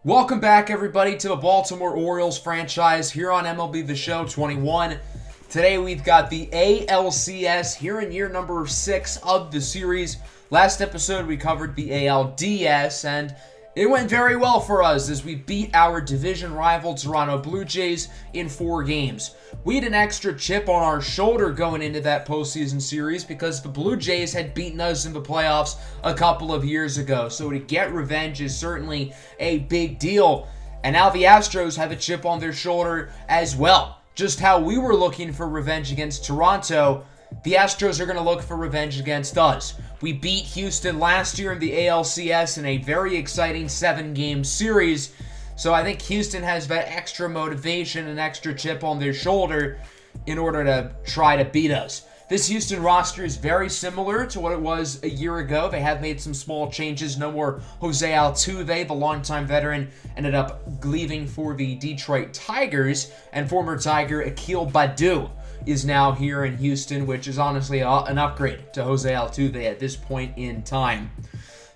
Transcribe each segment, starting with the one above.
Welcome back, everybody, to the Baltimore Orioles franchise here on MLB The Show 21. Today we've got the ALCS here in year number 6 of the series. Last episode we covered the ALDS, and it went very well for us as we beat our division rival Toronto Blue Jays in 4 games. We had an extra chip on our shoulder going into that postseason series because the Blue Jays had beaten us in the playoffs a couple of years ago. So to get revenge is certainly a big deal. And now the Astros have a chip on their shoulder as well. Just how we were looking for revenge against Toronto, the Astros are going to look for revenge against us. We beat Houston last year in the ALCS in a very exciting 7-game series. So I think Houston has that extra motivation and extra chip on their shoulder in order to try to beat us. This Houston roster is very similar to what it was a year ago. They have made some small changes. No more Jose Altuve, the longtime veteran, ended up leaving for the Detroit Tigers, and former Tiger Akil Baddoo is now here in Houston, which is honestly an upgrade to Jose Altuve at this point in time.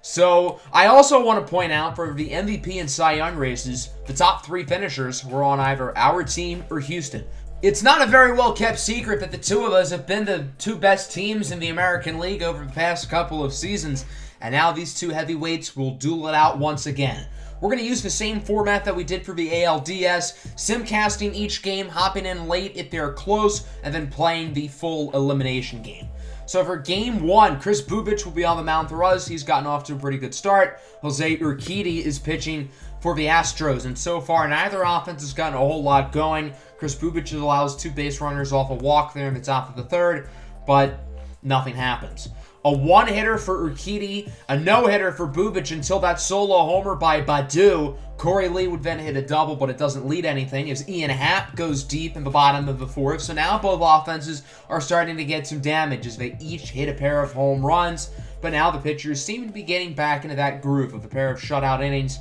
So, I also want to point out for the MVP and Cy Young races, the top 3 finishers were on either our team or Houston. It's not a very well-kept secret that the two of us have been the 2 best teams in the American League over the past couple of seasons, and now these 2 heavyweights will duel it out once again. We're going to use the same format that we did for the ALDS, simcasting each game, hopping in late if they're close, and then playing the full elimination game. So for Game 1, Kris Bubic will be on the mound for us. He's gotten off to a pretty good start. Jose Urquidy is pitching for the Astros, and so far neither offense has gotten a whole lot going. Kris Bubic allows 2 base runners off a walk there in the top of the 3rd, but nothing happens. A 1-hitter for Urquidy, a no-hitter for Bubic until that solo homer by Baddoo. Corey Lee would then hit a double, but it doesn't lead anything as Ian Happ goes deep in the bottom of the 4th. So now both offenses are starting to get some damage as they each hit a pair of home runs. But now the pitchers seem to be getting back into that groove of a pair of shutout innings.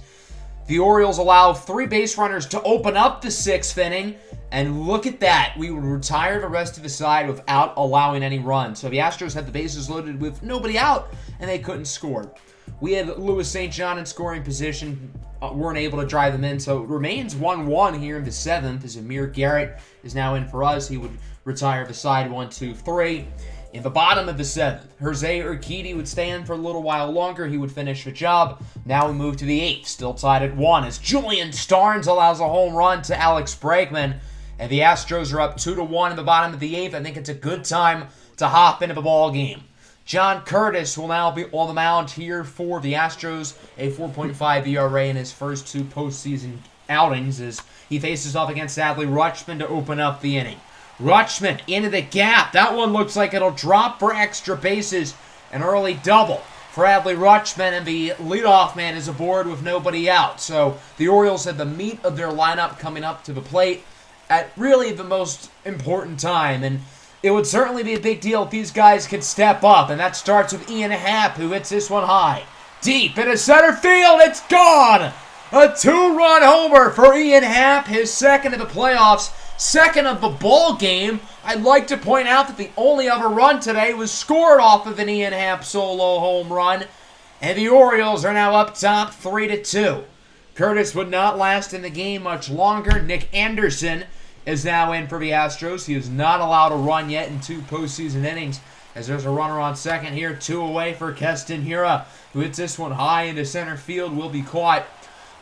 The Orioles allow 3 base runners to open up the 6th inning, and look at that. We would retire the rest of the side without allowing any runs. So the Astros had the bases loaded with nobody out, and they couldn't score. We had Louis St. John in scoring position, weren't able to drive them in, so it remains 1-1 here in the 7th as Amir Garrett is now in for us. He would retire the side 1-2-3. In the bottom of the 7th, Jose Urquidy would stay in for a little while longer. He would finish the job. Now we move to the 8th, still tied at 1, as Julian Starnes allows a home run to Alex Bregman. And the Astros are up 2-1 in the bottom of the 8th. I think it's a good time to hop into the ball game. John Curtis will now be on the mound here for the Astros, a 4.5 ERA in his first 2 postseason outings as he faces off against Adley Rutschman to open up the inning. Rutschman into the gap. That one looks like it'll drop for extra bases. An early double for Adley Rutschman, and the leadoff man is aboard with nobody out. So the Orioles had the meat of their lineup coming up to the plate at really the most important time, and it would certainly be a big deal if these guys could step up, and that starts with Ian Happ, who hits this one high. Deep into center field, it's gone! A 2-run homer for Ian Happ, his 2nd of the playoffs, 2nd of the ball game. I'd like to point out that the only other run today was scored off of an Ian Happ solo home run, and the Orioles are now up top 3-2. Curtis would not last in the game much longer. Nick Anderson is now in for the Astros. He is not allowed a run yet in 2 postseason innings, as there's a runner on second here. 2 away for Keston Hiura, who hits this one high into center field, will be caught.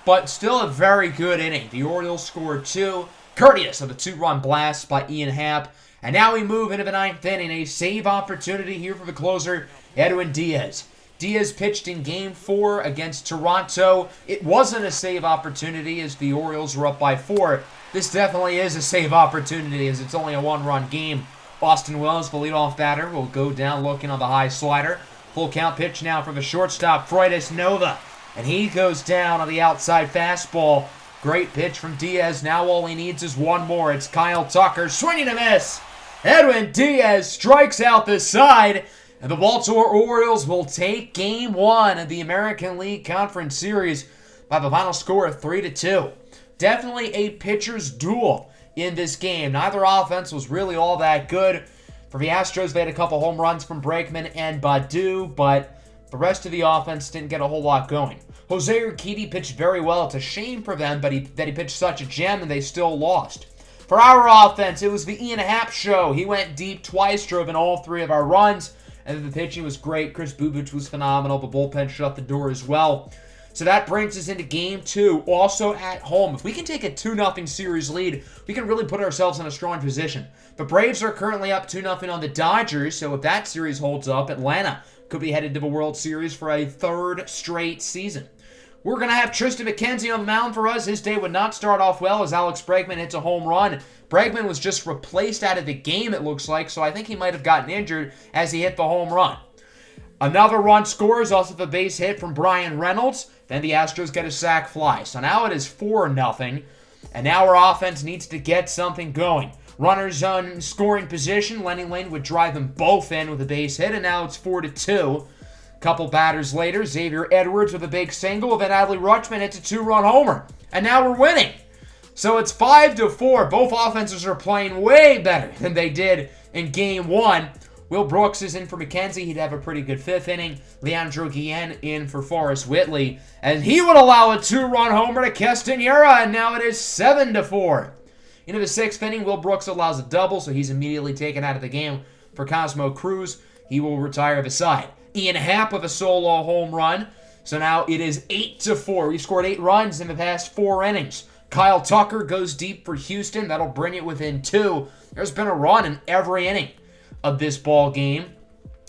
But still a very good inning. The Orioles scored 2, courteous of a 2-run blast by Ian Happ. And now we move into the 9th inning. A save opportunity here for the closer, Edwin Diaz. Diaz pitched in Game 4 against Toronto. It wasn't a save opportunity as the Orioles were up by 4. This definitely is a save opportunity as it's only a 1-run game. Austin Wells, the leadoff batter, will go down looking on the high slider. Full count pitch now for the shortstop, Freudis Nova. And he goes down on the outside fastball. Great pitch from Diaz. Now all he needs is one more. It's Kyle Tucker swinging a miss. Edwin Diaz strikes out the side. And the Baltimore Orioles will take Game 1 of the American League Conference Series by the final score of 3-2. Definitely a pitcher's duel in this game. Neither offense was really all that good. For the Astros, they had a couple home runs from Bregman and Baddoo, but the rest of the offense didn't get a whole lot going. Jose Urquidy pitched very well. It's a shame for them that he pitched such a gem and they still lost. For our offense, it was the Ian Happ show. He went deep twice, drove in all 3 of our runs, and the pitching was great. Chris Bubic was phenomenal. The bullpen shut the door as well. So that brings us into Game 2, also at home. If we can take a 2-0 series lead, we can really put ourselves in a strong position. The Braves are currently up 2-0 on the Dodgers, so if that series holds up, Atlanta could be headed to the World Series for a 3rd straight season. We're going to have Tristan McKenzie on the mound for us. His day would not start off well as Alex Bregman hits a home run. Bregman was just replaced out of the game, it looks like, so I think he might have gotten injured as he hit the home run. Another run scores, also the base hit from Brian Reynolds. Then the Astros get a sac fly. So now it is 4-0, and now our offense needs to get something going. Runners on scoring position. Lenny Lane would drive them both in with a base hit, and now it's 4-2. Couple batters later, Xavier Edwards with a big single, then Adley Rutschman hits a 2-run homer. And now we're winning. So it's 5-4. Both offenses are playing way better than they did in Game 1. Will Brooks is in for McKenzie. He'd have a pretty good 5th inning. Leandro Guillen in for Forrest Whitley. And he would allow a 2-run homer to Castanera, and now it is 7-4. Into the 6th inning, Will Brooks allows a double, so he's immediately taken out of the game for Cosmo Cruz. He will retire the side. Ian Happ with a solo home run. So now it is 8-4. He scored 8 runs in the past 4 innings. Kyle Tucker goes deep for Houston. That'll bring it within 2. There's been a run in every inning of this ball game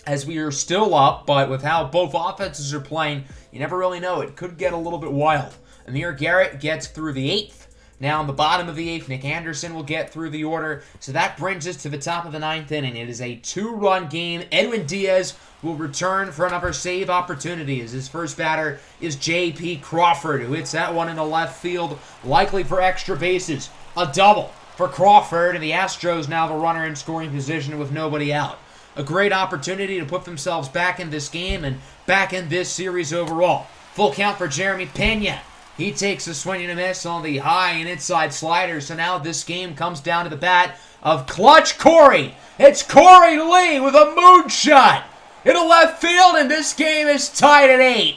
as we are still up, but with how both offenses are playing, you never really know. It could get a little bit wild. Amir Garrett gets through the 8th. Now in the bottom of the 8th, Nick Anderson will get through the order. So that brings us to the top of the 9th inning. It is a 2-run game. Edwin Diaz will return for another save opportunity as his first batter is J.P. Crawford, who hits that one in the left field, likely for extra bases. A double for Crawford, and the Astros now the runner in scoring position with nobody out. A great opportunity to put themselves back in this game and back in this series overall. Full count for Jeremy Pena. He takes a swing and a miss on the high and inside slider, so now this game comes down to the bat of Clutch Corey. It's Corey Lee with a moonshot into left field, and this game is tied at 8.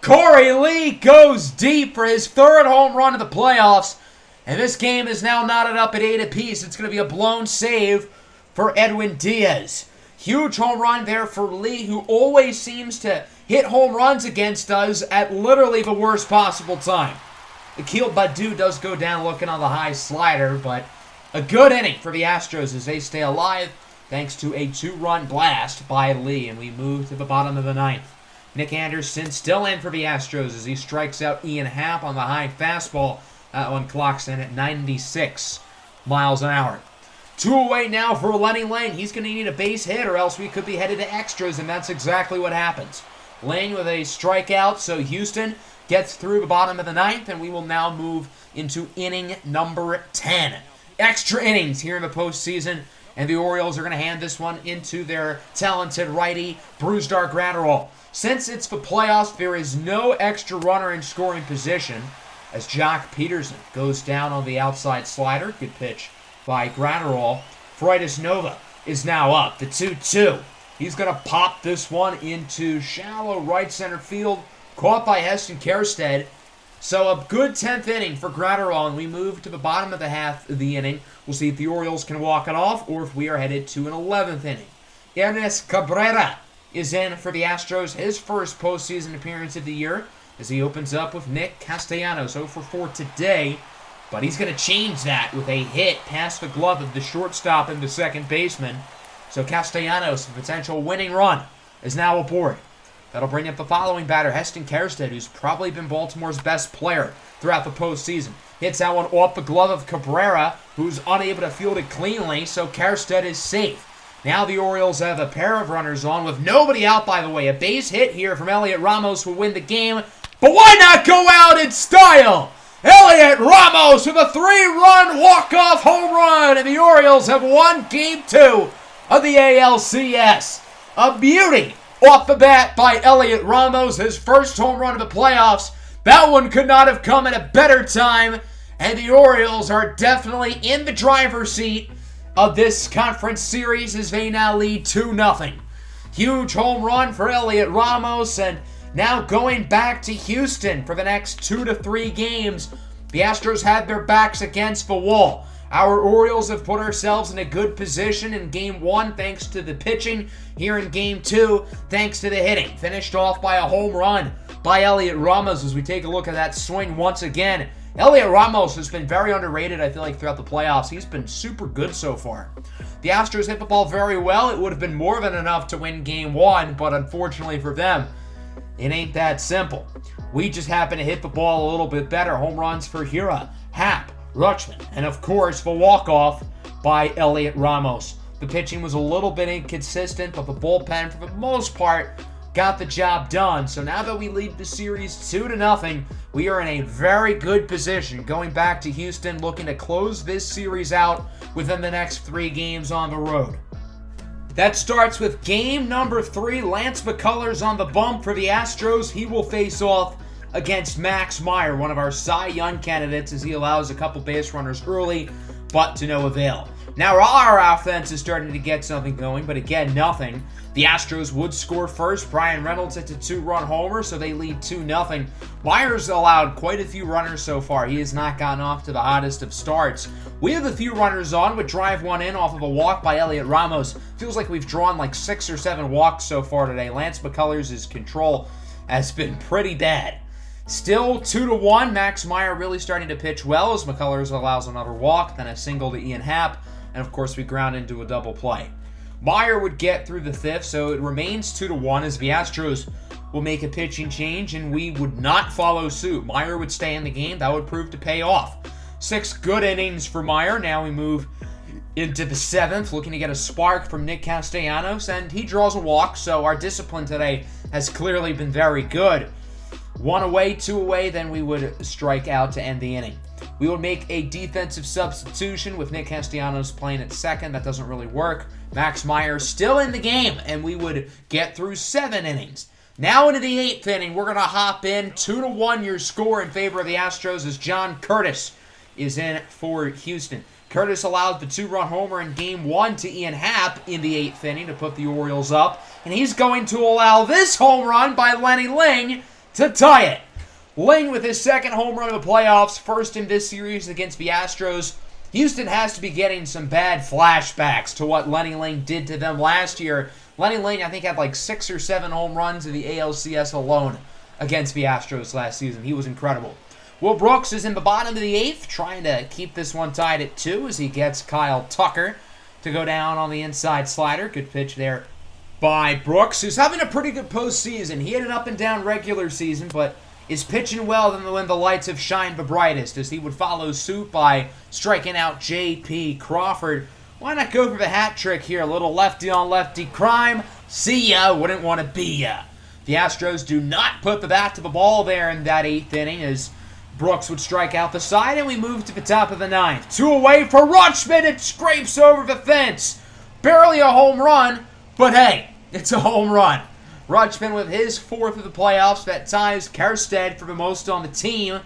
Corey Lee goes deep for his 3rd home run of the playoffs, and this game is now knotted up at 8 apiece. It's going to be a blown save for Edwin Diaz. Huge home run there for Lee, who always seems to hit home runs against us at literally the worst possible time. Akil Baddoo does go down looking on the high slider, but a good inning for the Astros as they stay alive thanks to a 2-run blast by Lee, and we move to the bottom of the 9th. Nick Anderson still in for the Astros as he strikes out Ian Happ on the high fastball. That one clocks in at 96 miles an hour. 2 away now for Lenny Lane. He's going to need a base hit or else we could be headed to extras, and that's exactly what happens. Lane with a strikeout, so Houston gets through the bottom of the 9th, and we will now move into inning number 10. Extra innings here in the postseason, and the Orioles are going to hand this one into their talented righty, Brusdar Graterol. Since it's the playoffs, there is no extra runner in scoring position as Jock Peterson goes down on the outside slider. Good pitch by Graterol. Freudis Nova is now up, the 2-2. He's going to pop this one into shallow right center field, caught by Heston Kjerstad. So a good 10th inning for Graterol, and we move to the bottom of the half of the inning. We'll see if the Orioles can walk it off or if we are headed to an 11th inning. Ernest Cabrera is in for the Astros, his first postseason appearance of the year, as he opens up with Nick Castellanos, 0 for 4 today. But he's going to change that with a hit past the glove of the shortstop and the second baseman. So Castellanos, a potential winning run, is now aboard. That'll bring up the following batter, Heston Kjerstad, who's probably been Baltimore's best player throughout the postseason. Hits that one off the glove of Cabrera, who's unable to field it cleanly, so Kjerstad is safe. Now the Orioles have a pair of runners on with nobody out, by the way. A base hit here from Elliot Ramos will win the game, but why not go out in style? Elliot Ramos with a 3-run walk-off home run, and the Orioles have won Game 2 of the ALCS. A beauty off the bat by Elliot Ramos, his first home run of the playoffs. That one could not have come at a better time, and the Orioles are definitely in the driver's seat of this conference series as they now lead 2-0. Huge home run for Elliot Ramos, and Now going back to Houston for the next 2 to 3 games. The Astros had their backs against the wall. Our Orioles have put ourselves in a good position in Game 1 thanks to the pitching. Here in Game 2, thanks to the hitting. Finished off by a home run by Elliot Ramos as we take a look at that swing once again. Elliot Ramos has been very underrated, I feel like, throughout the playoffs. He's been super good so far. The Astros hit the ball very well. It would have been more than enough to win Game 1, but unfortunately for them, it ain't that simple. We just happen to hit the ball a little bit better. Home runs for Hira, Happ, Rutschman, and of course the walk-off by Elliot Ramos. The pitching was a little bit inconsistent, but the bullpen, for the most part, got the job done. So now that we lead the series 2-0, we are in a very good position going back to Houston, looking to close this series out within the next 3 games on the road. That starts with game number 3. Lance McCullers on the bump for the Astros. He will face off against Max Meyer, one of our Cy Young candidates, as he allows a couple base runners early, but to no avail. Now our offense is starting to get something going, but again, nothing. The Astros would score first. Brian Reynolds hits a 2-run homer, so they lead 2-0. Myers allowed quite a few runners so far. He has not gotten off to the hottest of starts. We have a few runners on, would drive one in off of a walk by Elliot Ramos. Feels like we've drawn like 6 or 7 walks so far today. Lance McCullers' control has been pretty bad. Still 2-1. Max Meyer really starting to pitch well as McCullers allows another walk, then a single to Ian Happ, and of course we ground into a double play. Meyer would get through the 5th, so it remains 2-1 as the Astros will make a pitching change, and we would not follow suit. Meyer would stay in the game. That would prove to pay off. 6 good innings for Meyer. Now we move into the 7th, looking to get a spark from Nick Castellanos, and he draws a walk, so our discipline today has clearly been very good. 1 away, 2 away, then we would strike out to end the inning. We would make a defensive substitution with Nick Castellanos playing at second. That doesn't really work. Max Meyer still in the game, and we would get through 7 innings. Now into the 8th inning, we're going to hop in. 2-1 your score in favor of the Astros as John Curtis is in for Houston. Curtis allowed the 2-run homer in Game 1 to Ian Happ in the 8th inning to put the Orioles up, and he's going to allow this home run by Lenny Ling to tie it. Ling with his 2nd home run of the playoffs, first in this series against the Astros. Houston has to be getting some bad flashbacks to what Lenny Ling did to them last year. Lenny Ling, I think, had like 6 or 7 home runs in the ALCS alone against the Astros last season. He was incredible. Will Brooks is in the bottom of the 8th, trying to keep this one tied at 2 as he gets Kyle Tucker to go down on the inside slider. Good pitch there by Brooks, who's having a pretty good postseason. He had an up-and-down regular season, but is pitching well when the lights have shined the brightest, as he would follow suit by striking out J.P. Crawford. Why not go for the hat trick here? A little lefty-on-lefty crime. See ya, wouldn't want to be ya. The Astros do not put the bat to the ball there in that 8th inning as Brooks would strike out the side, and we move to the top of the 9th. 2 away for Rutschman. It scrapes over the fence. Barely a home run, but hey, it's a home run. Rutschman with his 4th of the playoffs. That ties Kjerstad for the most on the team.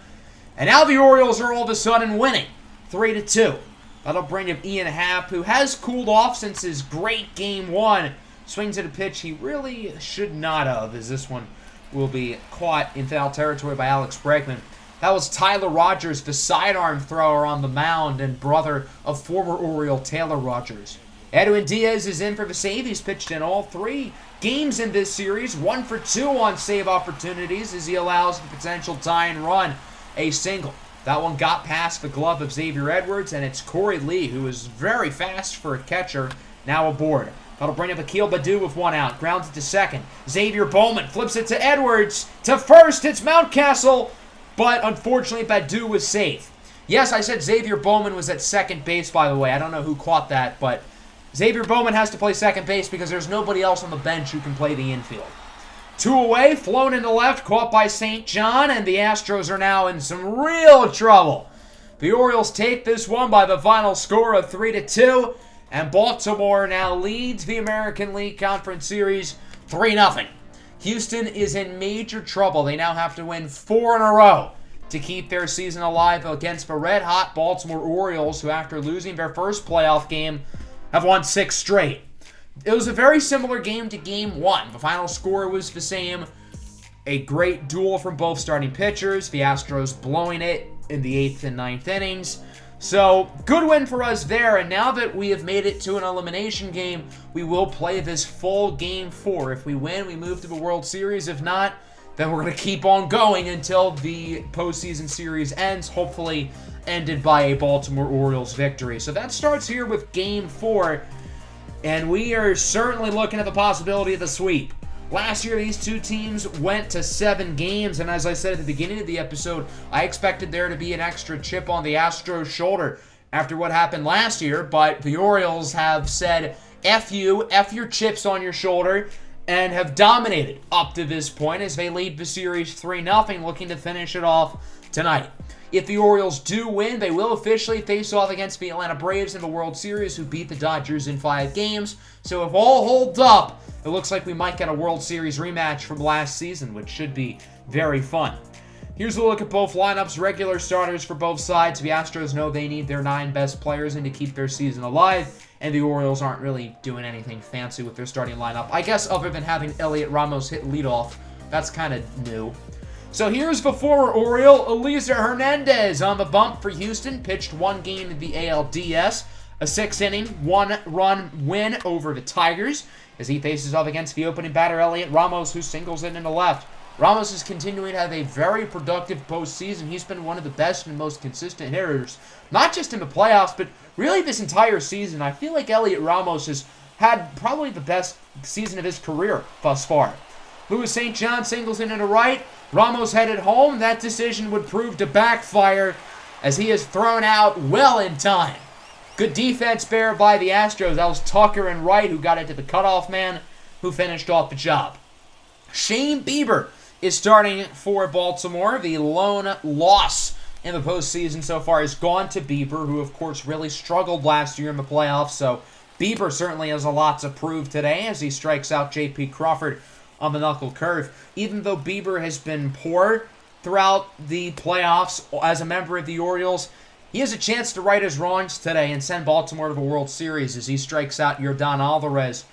And now the Orioles are all of a sudden winning 3-2. That'll bring up Ian Happ, who has cooled off since his great Game 1. Swings at a pitch he really should not have, as this one will be caught in foul territory by Alex Bregman. That was Tyler Rogers, the sidearm thrower on the mound and brother of former Oriole Taylor Rogers. Edwin Diaz is in for the save. He's pitched in all 3 games in this series. 1 for 2 on save opportunities as he allows the potential tying run, a single. That one got past the glove of Xavier Edwards, and it's Corey Lee, who is very fast for a catcher, now aboard. That'll bring up Akil Baddoo with 1 out. Grounds it to second. Xavier Bowman flips it to Edwards. To first, it's Mountcastle, but unfortunately Baddoo was safe. Yes, I said Xavier Bowman was at second base, by the way. I don't know who caught that, but Xavier Bowman has to play second base because there's nobody else on the bench who can play the infield. 2 away, flown into left, caught by St. John, and the Astros are now in some real trouble. The Orioles take this one by the final score of 3-2, and Baltimore now leads the American League Conference Series 3-0. Houston is in major trouble. They now have to win 4 in a row to keep their season alive against the red-hot Baltimore Orioles, who after losing their first playoff game have won 6 straight. It was a very similar game to Game 1. The final score was the same. A great duel from both starting pitchers. The Astros blowing it in the 8th and 9th innings. So, good win for us there, and now that we have made it to an elimination game, we will play this full Game 4. If we win, we move to the World Series. If not, then we're going to keep on going until the postseason series ends, hopefully ended by a Baltimore Orioles victory. So that starts here with Game 4, and we are certainly looking at the possibility of the sweep. Last year, these two teams went to 7 games, and as I said at the beginning of the episode, I expected there to be an extra chip on the Astros' shoulder after what happened last year, but the Orioles have said, F you, F your chips on your shoulder, and have dominated up to this point as they lead the series 3-0, looking to finish it off tonight. If the Orioles do win, they will officially face off against the Atlanta Braves in the World Series, who beat the Dodgers in 5 games. So if all holds up, it looks like we might get a World Series rematch from last season, which should be very fun. Here's a look at both lineups, regular starters for both sides. The Astros know they need their 9 best players in to keep their season alive, and the Orioles aren't really doing anything fancy with their starting lineup. I guess other than having Elliot Ramos hit leadoff, that's kind of new. So here's the former Oriole, Eliezer Hernandez on the bump for Houston. Pitched 1 game in the ALDS, a 6-inning, 1-run win over the Tigers as he faces off against the opening batter, Elliot Ramos, who singles in the left. Ramos is continuing to have a very productive postseason. He's been one of the best and most consistent hitters, not just in the playoffs, but really this entire season. I feel like Elliot Ramos has had probably the best season of his career thus far. Louis St. John singles in to the right. Ramos headed home. That decision would prove to backfire as he is thrown out well in time. Good defense there by the Astros. That was Tucker and Wright who got it to the cutoff man who finished off the job. Shane Bieber is starting for Baltimore. The lone loss in the postseason so far has gone to Bieber, who of course really struggled last year in the playoffs. So Bieber certainly has a lot to prove today as he strikes out J.P. Crawford on the knuckle curve. Even though Bieber has been poor throughout the playoffs as a member of the Orioles, he has a chance to right his wrongs today and send Baltimore to the World Series as he strikes out Yordan Alvarez.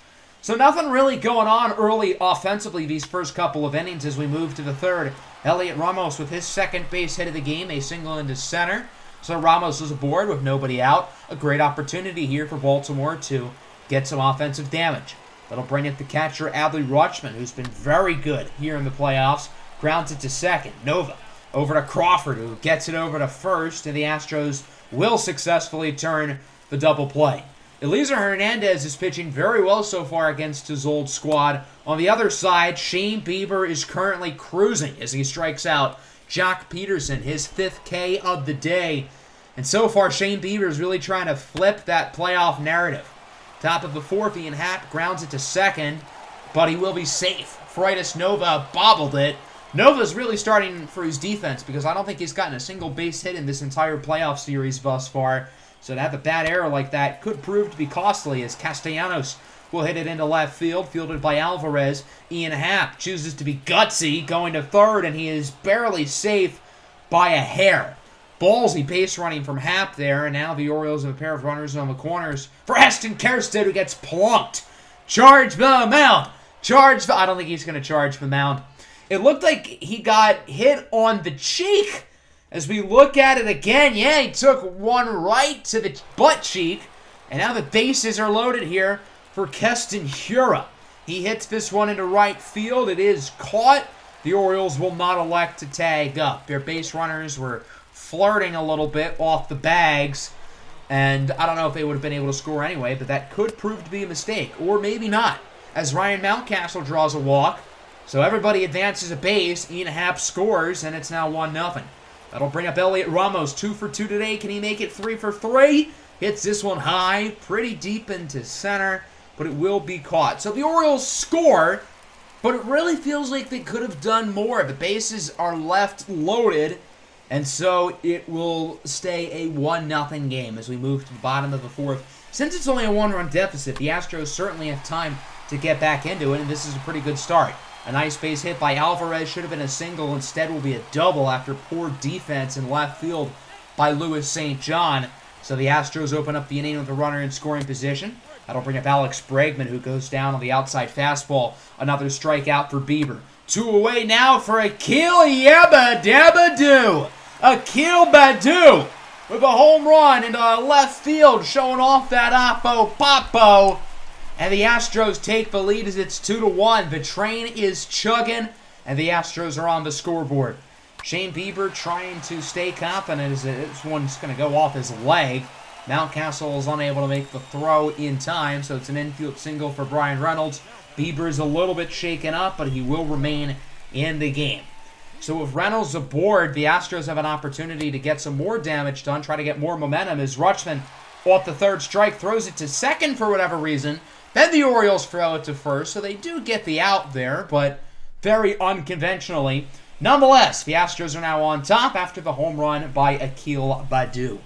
So nothing really going on early offensively these first couple of innings as we move to the third. Elliot Ramos with his second base hit of the game, a single into center. So Ramos is aboard with nobody out. A great opportunity here for Baltimore to get some offensive damage. That'll bring it to catcher Adley Rutschman, who's been very good here in the playoffs. Grounds it to second. Nova over to Crawford, who gets it over to first, and the Astros will successfully turn the double play. Eliezer Hernandez is pitching very well so far against his old squad. On the other side, Shane Bieber is currently cruising as he strikes out Jock Peterson, his 5th K of the day. And so far, Shane Bieber is really trying to flip that playoff narrative. Top of the 4th, Ian Happ grounds it to second, but he will be safe. Freitas Nova bobbled it. Nova's really starting for his defense because I don't think he's gotten a single base hit in this entire playoff series thus far. So to have a bad error like that could prove to be costly as Castellanos will hit it into left field, fielded by Alvarez. Ian Happ chooses to be gutsy, going to third, and he is barely safe by a hair. Ballsy base running from Happ there, and now the Orioles have a pair of runners on the corners for Heston Kjerstad, who gets plunked. Charge the mound. I don't think he's going to charge the mound. It looked like he got hit on the cheek. As we look at it again, yeah, he took one right to the butt cheek. And now the bases are loaded here for Keston Hiura. He hits this one into right field. It is caught. The Orioles will not elect to tag up. Their base runners were flirting a little bit off the bags. And I don't know if they would have been able to score anyway, but that could prove to be a mistake. Or maybe not, as Ryan Mountcastle draws a walk. So everybody advances a base. Ian Happ scores, and it's now 1-0. That'll bring up Elliot Ramos, 2 for 2 today. Can he make it 3 for 3? Hits this one high, pretty deep into center, but it will be caught. So the Orioles score, but it really feels like they could have done more. The bases are left loaded, and so it will stay a 1-0 game as we move to the bottom of the 4th. Since it's only a 1-run deficit, the Astros certainly have time to get back into it, and this is a pretty good start. A nice base hit by Alvarez should have been a single. Instead will be a double after poor defense in left field by Louis St. John. So the Astros open up the inning with a runner in scoring position. That'll bring up Alex Bregman, who goes down on the outside fastball. Another strikeout for Bieber. Two away now for Akil Yabba Dabba Doo. Akil Badu with a home run into left field, showing off that Oppo Popo. And the Astros take the lead as it's 2-1. The train is chugging, and the Astros are on the scoreboard. Shane Bieber trying to stay confident as this one's going to go off his leg. Mountcastle is unable to make the throw in time, so it's an infield single for Brian Reynolds. Bieber is a little bit shaken up, but he will remain in the game. So with Reynolds aboard, the Astros have an opportunity to get some more damage done, try to get more momentum as Rutschman off the third strike throws it to second for whatever reason. Then the Orioles throw it to first, so they do get the out there, but very unconventionally. Nonetheless, the Astros are now on top after the home run by Akil Badu.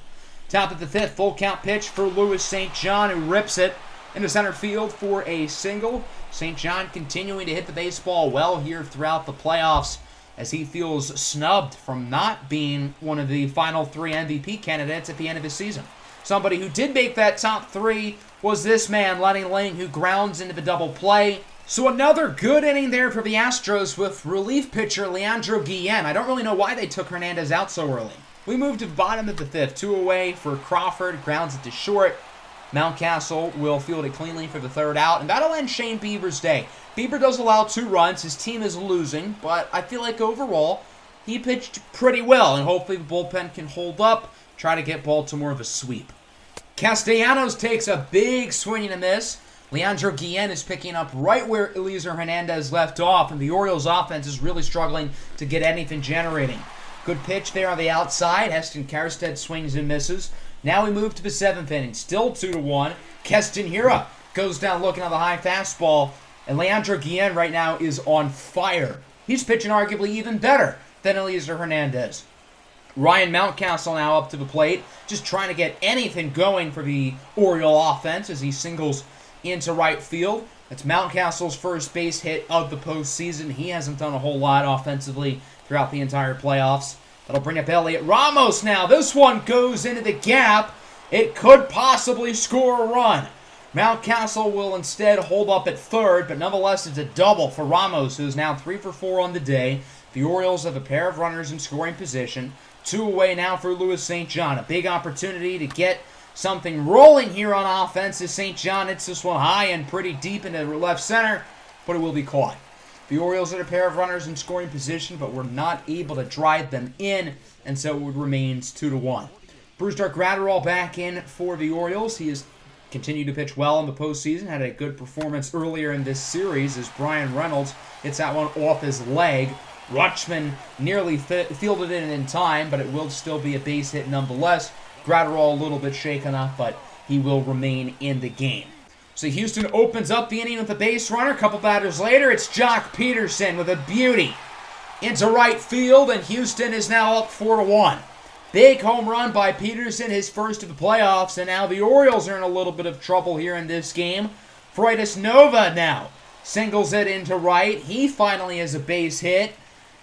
Top of the fifth, full count pitch for Louis St. John, who rips it into center field for a single. St. John continuing to hit the baseball well here throughout the playoffs as he feels snubbed from not being one of the final three MVP candidates at the end of the season. Somebody who did make that top three was this man, Lenny Lang, who grounds into the double play. So another good inning there for the Astros with relief pitcher Leandro Guillen. I don't really know why they took Hernandez out so early. We move to the bottom of the fifth. Two away for Crawford, grounds it to short. Mountcastle will field it cleanly for the third out, and that'll end Shane Bieber's day. Bieber does allow 2 runs. His team is losing, but I feel like overall he pitched pretty well, and hopefully the bullpen can hold up, try to get Baltimore the sweep. Castellanos takes a big swing and a miss. Leandro Guillen is picking up right where Eliezer Hernandez left off, and the Orioles offense is really struggling to get anything generating. Good pitch there on the outside. Heston Kjerstad swings and misses. Now we move to the 7th inning. Still 2-1. Keston Hiura goes down looking at the high fastball, and Leandro Guillen right now is on fire. He's pitching arguably even better than Eliezer Hernandez. Ryan Mountcastle now up to the plate, just trying to get anything going for the Oriole offense as he singles into right field. That's Mountcastle's first base hit of the postseason. He hasn't done a whole lot offensively throughout the entire playoffs. That'll bring up Elliot Ramos now. This one goes into the gap. It could possibly score a run. Mountcastle will instead hold up at third, but nonetheless it's a double for Ramos, who is now 3 for 4 on the day. The Orioles have a pair of runners in scoring position. 2 away now for Louis St. John. A big opportunity to get something rolling here on offense as St. John hits this one high and pretty deep into left center, but it will be caught. The Orioles had a pair of runners in scoring position, but were not able to drive them in, and so it remains 2-1. Brusdar Graterol back in for the Orioles. He has continued to pitch well in the postseason, had a good performance earlier in this series as Brian Reynolds hits that one off his leg. Rutschman nearly fielded it in time, but it will still be a base hit nonetheless. Graterol a little bit shaken up, but he will remain in the game. So Houston opens up the inning with a base runner. A couple batters later, it's Jock Peterson with a beauty into right field, and Houston is now up 4-1. Big home run by Peterson, his first of the playoffs, and now the Orioles are in a little bit of trouble here in this game. Freudis Nova now singles it into right. He finally has a base hit,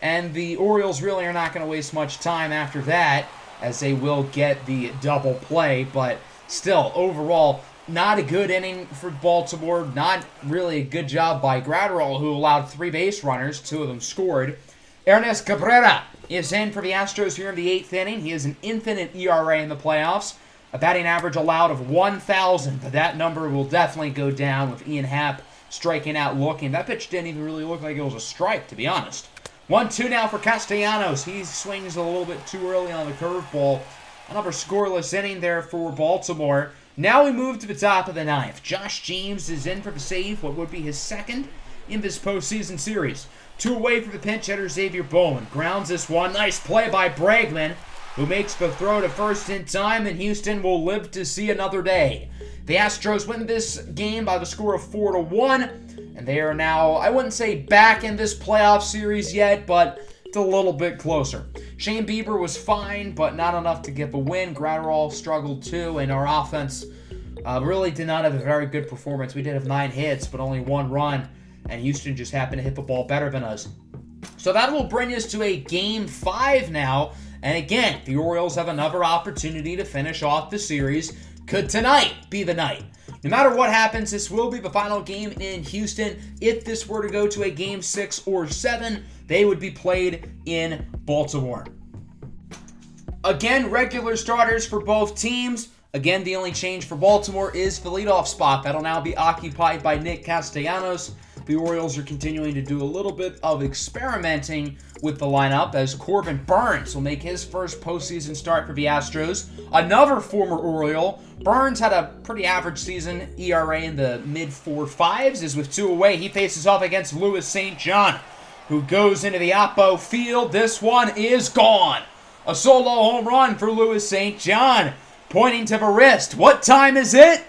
and the Orioles really are not going to waste much time after that, as they will get the double play, but still, overall, not a good inning for Baltimore. Not really a good job by Graterol, who allowed 3 base runners. 2 of them scored. Ernest Cabrera is in for the Astros here in the 8th inning. He has an infinite ERA in the playoffs. A batting average allowed of 1,000, but that number will definitely go down with Ian Happ striking out looking. That pitch didn't even really look like it was a strike, to be honest. 1-2 now for Castellanos. He swings a little bit too early on the curveball. Another scoreless inning there for Baltimore. Now we move to the top of the 9th. Josh James is in for the save, what would be his second in this postseason series. 2 away for the pinch hitter, Xavier Bowman. Grounds this one. Nice play by Bregman, who makes the throw to first in time, and Houston will live to see another day. The Astros win this game by the score of 4-1, and they are now, I wouldn't say back in this playoff series yet, but it's a little bit closer. Shane Bieber was fine, but not enough to get the win. Graterol struggled too, and our offense really did not have a very good performance. We did have 9 hits, but only 1 run, and Houston just happened to hit the ball better than us. So that will bring us to a Game 5 now, And again, the Orioles have another opportunity to finish off the series. Could tonight be the night? No matter what happens, this will be the final game in Houston. If this were to go to a Game 6 or 7, they would be played in Baltimore. Again, regular starters for both teams. Again, the only change for Baltimore is the leadoff spot. That'll now be occupied by Nick Castellanos. The Orioles are continuing to do a little bit of experimenting with the lineup as Corbin Burnes will make his first postseason start for the Astros. Another former Oriole. Burnes had a pretty average season, ERA in the mid-4.5s, is with 2 away. He faces off against Louis St. John, who goes into the Oppo field. This one is gone. A solo home run for Louis St. John, pointing to the wrist. What time is it?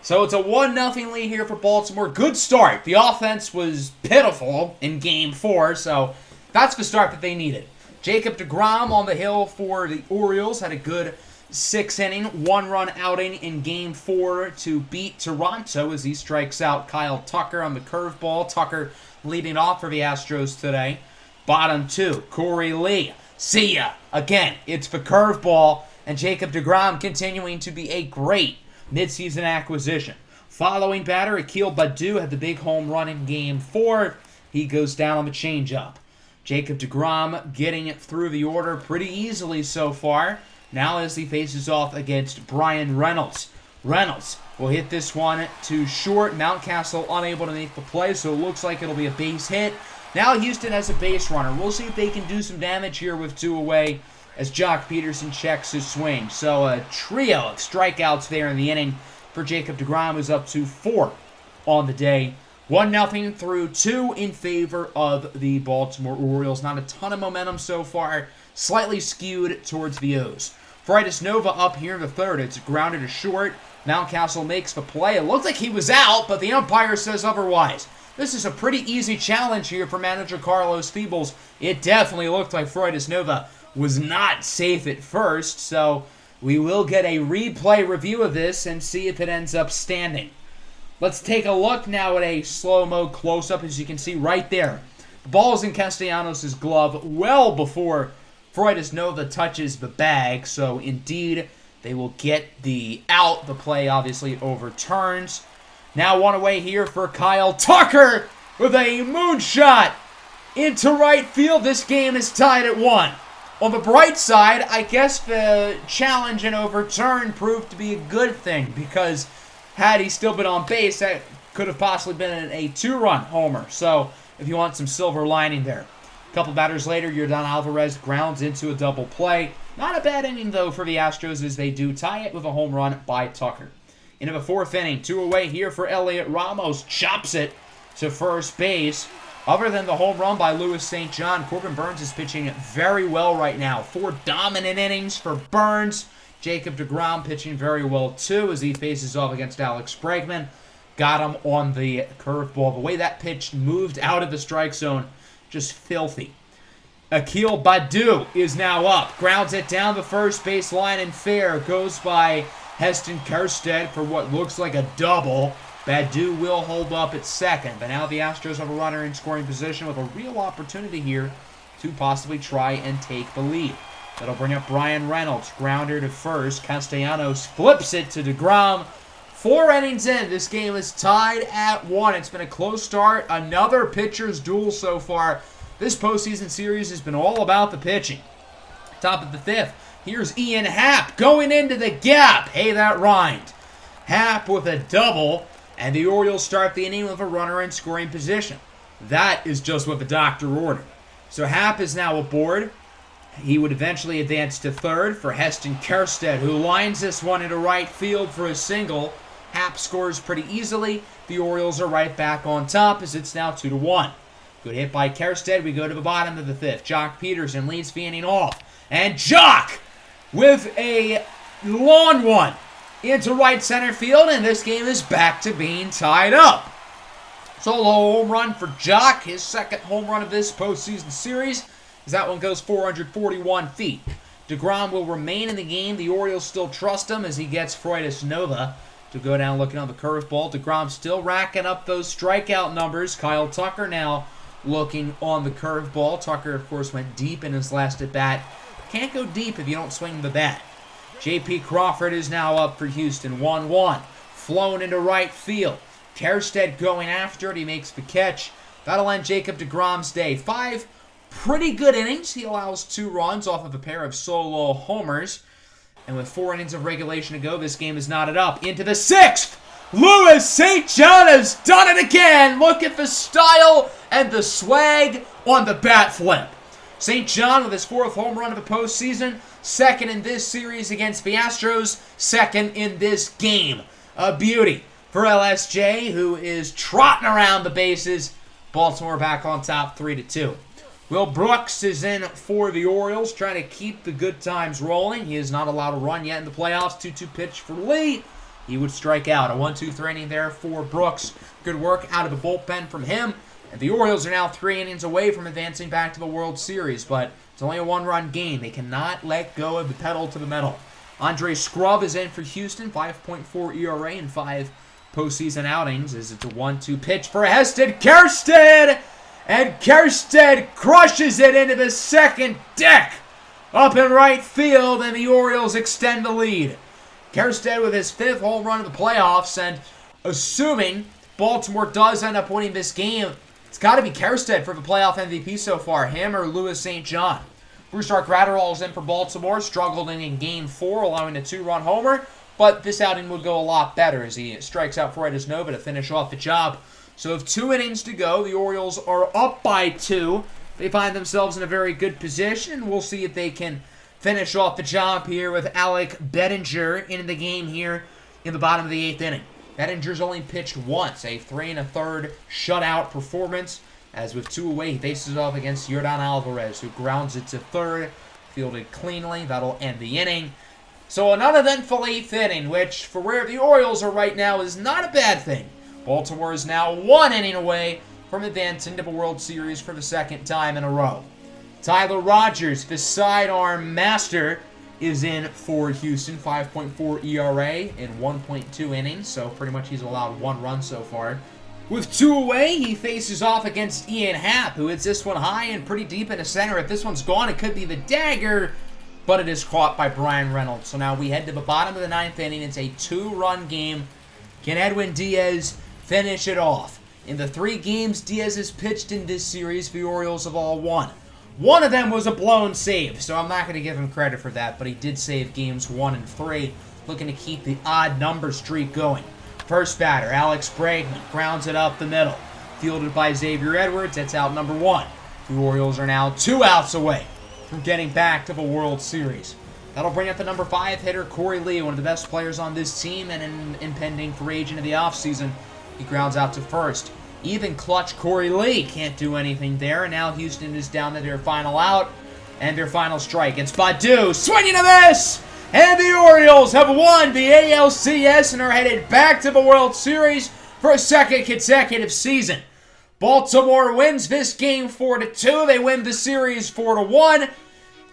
So it's a 1-0 lead here for Baltimore. Good start. The offense was pitiful in Game 4, so that's the start that they needed. Jacob deGrom on the hill for the Orioles had a good 6-inning, 1-run outing in Game 4 to beat Toronto as he strikes out Kyle Tucker on the curveball. Tucker leading off for the Astros today. Bottom 2, Corey Lee. See ya. Again, it's the curveball, and Jacob deGrom continuing to be a great midseason acquisition. Following batter, Akil Baddoo had the big home run in Game 4. He goes down on the changeup. Jacob deGrom getting it through the order pretty easily so far. Now as he faces off against Brian Reynolds. Reynolds will hit this one to short. Mountcastle unable to make the play, so it looks like it'll be a base hit. Now Houston has a base runner. We'll see if they can do some damage here with 2 away as Jock Peterson checks his swing. So a trio of strikeouts there in the inning for Jacob deGrom, who's up to 4 on the day. 1-0 through 2 in favor of the Baltimore Orioles. Not a ton of momentum so far. Slightly skewed towards the O's. Fridas Nova up here in the third. It's grounded to short. Mountcastle makes the play. It looked like he was out, but the umpire says otherwise. This is a pretty easy challenge here for manager Carlos Feebles. It definitely looked like Fridas Nova was not safe at first, so we will get a replay review of this and see if it ends up standing. Let's take a look now at a slow-mo close-up. As you can see right there, the ball is in Castellanos' glove well before Fridas Nova touches the bag, so indeed they will get the out. The play obviously overturns. Now 1 away here for Kyle Tucker with a moonshot into right field. This game is tied at 1. On the bright side, I guess the challenge and overturn proved to be a good thing, because had he still been on base, that could have possibly been a 2-run homer. So if you want some silver lining there. A couple batters later, Yordan Alvarez grounds into a double play. Not a bad inning, though, for the Astros as they do tie it with a home run by Tucker. Into the 4th inning, 2 away here for Elliot Ramos. Chops it to first base. Other than the home run by Louis St. John, Corbin Burnes is pitching very well right now. 4 dominant innings for Burnes. Jacob deGrom pitching very well, too, as he faces off against Alex Bregman. Got him on the curveball. The way that pitch moved out of the strike zone, just filthy. Akil Baddoo is now up. Grounds it down the first base line and fair. Goes by Heston Kjerstad for what looks like a double. Baddoo will hold up at second. But now the Astros have a runner in scoring position with a real opportunity here to possibly try and take the lead. That'll bring up Brian Reynolds. Grounder to first. Castellanos flips it to deGrom. 4 innings in, this game is tied at 1. It's been a close start. Another pitcher's duel so far. This postseason series has been all about the pitching. Top of the 5th, here's Ian Happ going into the gap. Hey, that rhymed. Happ with a double, and the Orioles start the inning with a runner in scoring position. That is just what the doctor ordered. So Happ is now aboard. He would eventually advance to third for Heston Kjerstad, who lines this one into right field for a single. Happ scores pretty easily. The Orioles are right back on top as it's now 2-1. Good hit by Kjerstad. We go to the bottom of the 5th. Jock Peterson leads the inning off. And Jock with a long one into right center field, and this game is back to being tied up. Solo home run for Jock, his 2nd home run of this postseason series, as that one goes 441 feet. deGrom will remain in the game. The Orioles still trust him as he gets Fridas Nova to go down looking on the curveball. deGrom still racking up those strikeout numbers. Kyle Tucker now looking on the curveball. Tucker, of course, went deep in his last at-bat. Can't go deep if you don't swing the bat. J.P. Crawford is now up for Houston. 1-1. Flown into right field. Kjerstad going after it. He makes the catch. That'll end Jacob deGrom's day. 5 pretty good innings. He allows 2 runs off of a pair of solo homers. And with 4 innings of regulation to go, this game is knotted up. Into the 6th. Louis St. John has done it again. Look at the style and the swag on the bat flip. St. John with his 4th home run of the postseason. 2nd in this series against the Astros. 2nd in this game. A beauty for LSJ, who is trotting around the bases. Baltimore back on top 3-2. Will Brooks is in for the Orioles, trying to keep the good times rolling. He is not allowed to run yet in the playoffs. 2-2 pitch for Lee. He would strike out. A 1-2-3 inning there for Brooks. Good work out of the bullpen from him. And the Orioles are now 3 innings away from advancing back to the World Series, but it's only a 1-run game. They cannot let go of the pedal to the metal. Andre Scrub is in for Houston, 5.4 ERA in 5 postseason outings, as it's a 1-2 pitch for Heston Kjerstad. And Kjerstad crushes it into the second deck up in right field, and the Orioles extend the lead. Kjerstad with his 5th home run of the playoffs, and assuming Baltimore does end up winning this game, it's got to be Kjerstad for the playoff MVP so far, him or Louis St. John. Brusdar Graterol is in for Baltimore, struggled in Game 4, allowing a 2-run homer, but this outing would go a lot better as he strikes out Freudis Nova to finish off the job. So with 2 innings to go, the Orioles are up by 2. They find themselves in a very good position. We'll see if they can finish off the job here with Alec Bettinger in the game here in the bottom of the 8th inning. Bettinger's only pitched once, a 3 1/3 shutout performance. As with 2 away, he faces off against Yordan Alvarez, who grounds it to third, fielded cleanly. That'll end the inning. So an uneventful 8th inning, which for where the Orioles are right now is not a bad thing. Baltimore is now 1 inning away from advancing to the World Series for the 2nd time in a row. Tyler Rogers, the sidearm master, is in for Houston. 5.4 ERA in 1.2 innings, so pretty much he's allowed 1 run so far. With 2 away, he faces off against Ian Happ, who hits this one high and pretty deep in the center. If this one's gone, it could be the dagger, but it is caught by Brian Reynolds. So now we head to the bottom of the 9th inning. It's a 2-run game. Can Edwin Diaz finish it off? In the 3 games Diaz has pitched in this series, the Orioles have all won. One of them was a blown save, so I'm not going to give him credit for that, but he did save games 1 and 3, looking to keep the odd number streak going. First batter, Alex Bregman, grounds it up the middle. Fielded by Xavier Edwards, that's out number 1. The Orioles are now 2 outs away from getting back to the World Series. That'll bring up the number 5 hitter, Corey Lee, one of the best players on this team and an impending free agent of the offseason. He grounds out to first. Even clutch Corey Lee can't do anything there, and now Houston is down to their final out and their final strike. It's Baddoo, swinging a miss, and the Orioles have won the ALCS and are headed back to the World Series for a 2nd consecutive season. Baltimore wins this game 4-2. They win the series 4-1.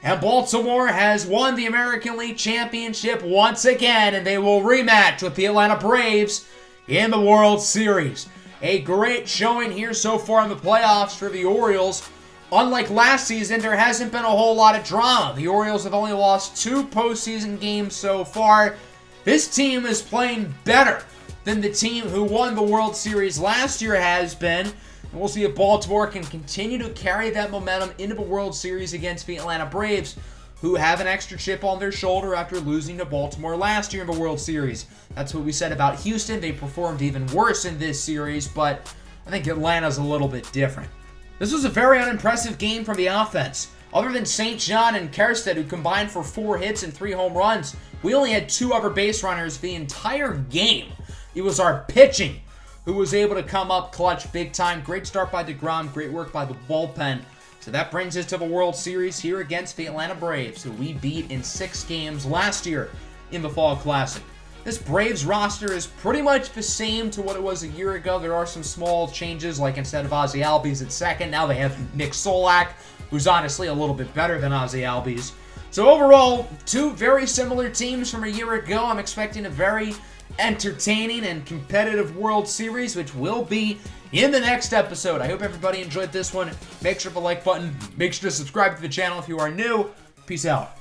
And Baltimore has won the American League Championship once again, and they will rematch with the Atlanta Braves in the World Series. A great showing here so far in the playoffs for the Orioles. Unlike last season, there hasn't been a whole lot of drama. The Orioles have only lost 2 postseason games so far. This team is playing better than the team who won the World Series last year has been. And we'll see if Baltimore can continue to carry that momentum into the World Series against the Atlanta Braves, who have an extra chip on their shoulder after losing to Baltimore last year in the World Series. That's what we said about Houston. They performed even worse in this series, but I think Atlanta's a little bit different. This was a very unimpressive game from the offense. Other than St. John and Kjerstad, who combined for 4 hits and 3 home runs, we only had 2 other base runners the entire game. It was our pitching who was able to come up clutch big time. Great start by deGrom, great work by the bullpen. So that brings us to the World Series here against the Atlanta Braves, who we beat in 6 games last year in the Fall Classic. This Braves roster is pretty much the same to what it was a year ago. There are some small changes, like instead of Ozzie Albies at second, now they have Nick Solak, who's honestly a little bit better than Ozzie Albies. So overall, 2 very similar teams from a year ago. I'm expecting a very entertaining and competitive World Series, which will be in the next episode. I hope everybody enjoyed this one. Make sure to hit the like button. Make sure to subscribe to the channel if you are new. Peace out.